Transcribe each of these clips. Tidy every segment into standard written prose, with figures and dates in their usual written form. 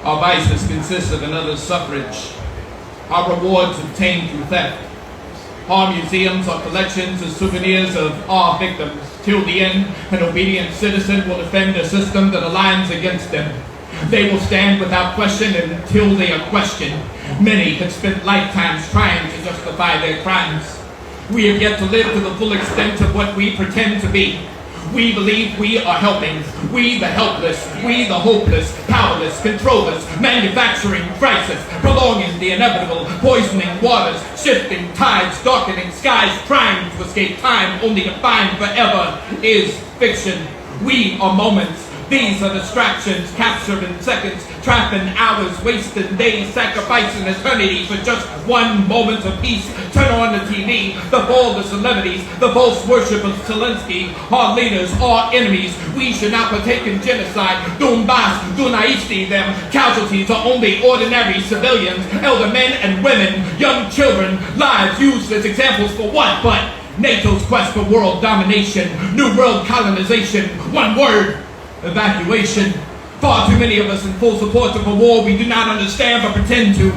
Our vices consist of another's suffrage. Our rewards obtained through theft. Our museums are collections of souvenirs of our victims. Till the end, an obedient citizen will defend a system that aligns against them. They will stand without question until they are questioned. Many have spent lifetimes trying to justify their crimes. We have yet to live to the full extent of what we pretend to be. We believe we are helping. We the helpless, we the hopeless, powerless, controllers, manufacturing crisis, prolonging the inevitable, poisoning waters, shifting tides, darkening skies, trying to escape time only to find forever is fiction. We are moments. These are distractions captured in seconds, trapped in hours, wasted days, sacrificing eternity for just one moment of peace. Turn on the TV, the bold of celebrities, the false worship of Zelensky, our leaders, our enemies. We should not partake in genocide. Donbass, Dunaisti, them casualties are only ordinary civilians, elder men and women, young children, lives used as examples for what but NATO's quest for world domination, new world colonization, one word, evacuation. Far too many of us in full support of a war we do not understand but pretend to.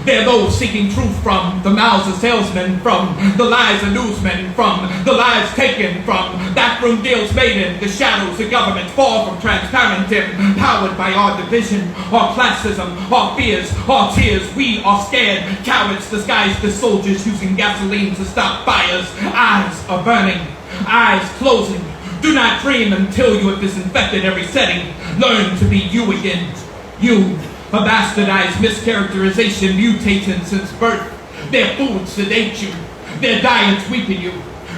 There are those seeking truth from the mouths of salesmen, from the lies of newsmen, from the lives taken, from backroom deals made in the shadows of government, far from transparent and powered by our division, our classism, our fears, our tears. We are scared cowards disguised as soldiers using gasoline to stop fires. Eyes are burning, eyes closing. Do not dream until you have disinfected every setting. Learn to be you again. You, a bastardized mischaracterization mutating since birth. Their food sedate you. Their diets weaken you.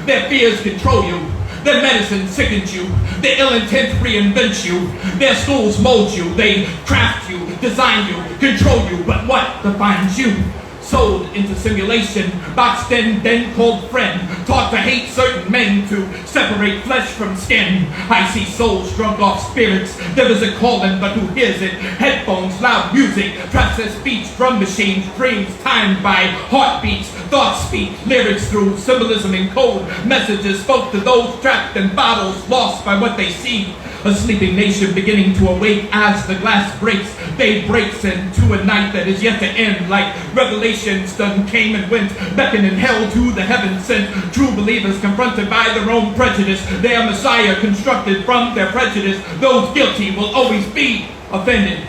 Their fears control you. Their medicine sickens you. Their ill intent reinvents you. Their schools mold you. They craft you, design you, control you. But what defines you? Sold into simulation, boxed in, then called friend, taught to hate certain men, to separate flesh from skin. I see souls drunk off spirits. There is a calling, but who hears it? Headphones, loud music, processed speech, drum machines, dreams timed by heartbeats, thoughts speak, lyrics through symbolism and code, messages spoke to those trapped in bottles, lost by what they see. A sleeping nation beginning to awake as the glass breaks. Day breaks into a night that is yet to end, like revelations done came and went, beckoning hell to the heaven sent. True believers confronted by their own prejudice, their Messiah constructed from their prejudice. Those guilty will always be offended.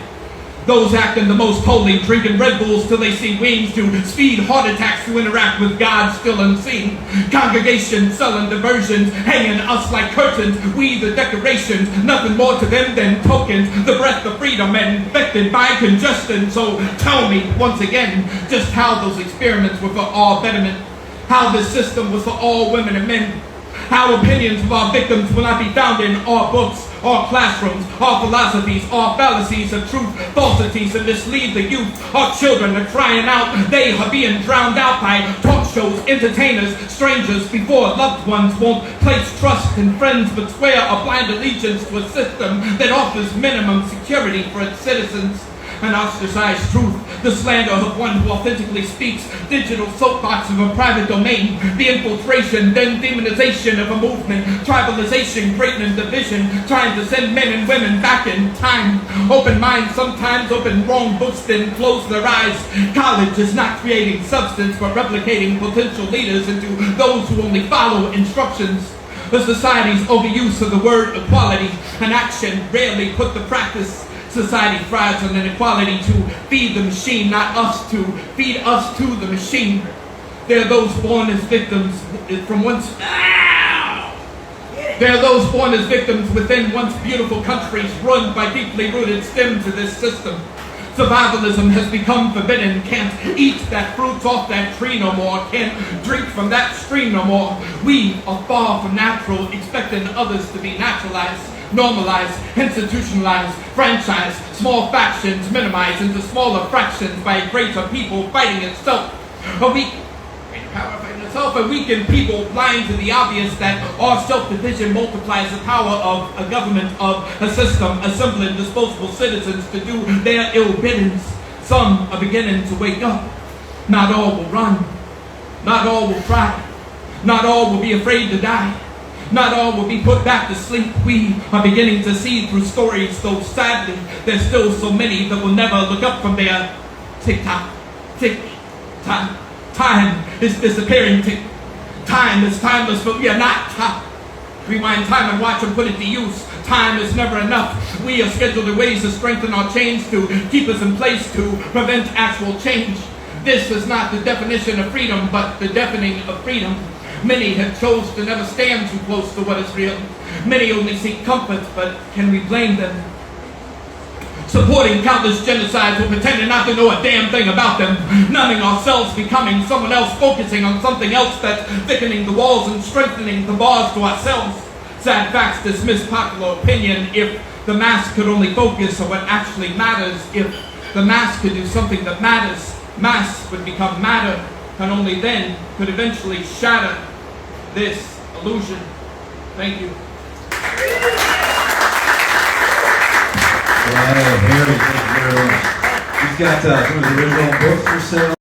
Those acting the most holy, drinking Red Bulls till they see wings, to speed heart attacks to interact with God still unseen. Congregations selling diversions, hanging us like curtains. We the decorations, nothing more to them than tokens. The breath of freedom and infected by congestion. So tell me once again just how those experiments were for our betterment. How this system was for all women and men. How opinions of our victims will not be found in our books, our classrooms, our philosophies, our fallacies of truth, falsities that mislead the youth. Our children are crying out. They are being drowned out by talk shows, entertainers, strangers before loved ones won't place trust in friends but swear a blind allegiance to a system that offers minimum security for its citizens. An ostracized truth, the slander of one who authentically speaks, digital soapbox of a private domain, the infiltration, then demonization of a movement, tribalization, greatness, division, trying to send men and women back in time. Open minds sometimes open wrong books, then close their eyes. College is not creating substance, but replicating potential leaders into those who only follow instructions. The society's overuse of the word equality, an action rarely put to practice. Society thrives on inequality to feed the machine, not us to feed us to the machine. There are those born as victims from once. There are those born as victims within once beautiful countries run by deeply rooted stems of this system. Survivalism has become forbidden. Can't eat that fruit off that tree no more. Can't drink from that stream no more. We are far from natural, expecting others to be naturalized. Normalized, institutionalized, franchised, small factions minimized into smaller fractions by a greater people fighting itself. A weak power fighting itself, a weakened people blind to the obvious that our self-division multiplies the power of a government, of a system, assembling disposable citizens to do their ill biddings. Some are beginning to wake up. Not all will run. Not all will try. Not all will be afraid to die. Not all will be put back to sleep. We are beginning to see through stories, though sadly, there's still so many that will never look up from their tick-tock, tick-tock. Time is disappearing. Time is timeless, but we are not. Rewind time and watch and put it to use. Time is never enough. We are scheduled in ways to strengthen our chains, to keep us in place, to prevent actual change. This is not the definition of freedom, but the deafening of freedom. Many have chose to never stand too close to what is real. Many only seek comfort, but can we blame them? Supporting countless genocides while pretending not to know a damn thing about them. Numbing ourselves, becoming someone else, focusing on something else that's thickening the walls and strengthening the bars to ourselves. Sad facts dismiss popular opinion. If the mass could only focus on what actually matters, if the mass could do something that matters, mass would become matter, and only then could eventually shatter this illusion. Thank you. Harry, thank you very much. He's got some of his original books for sale.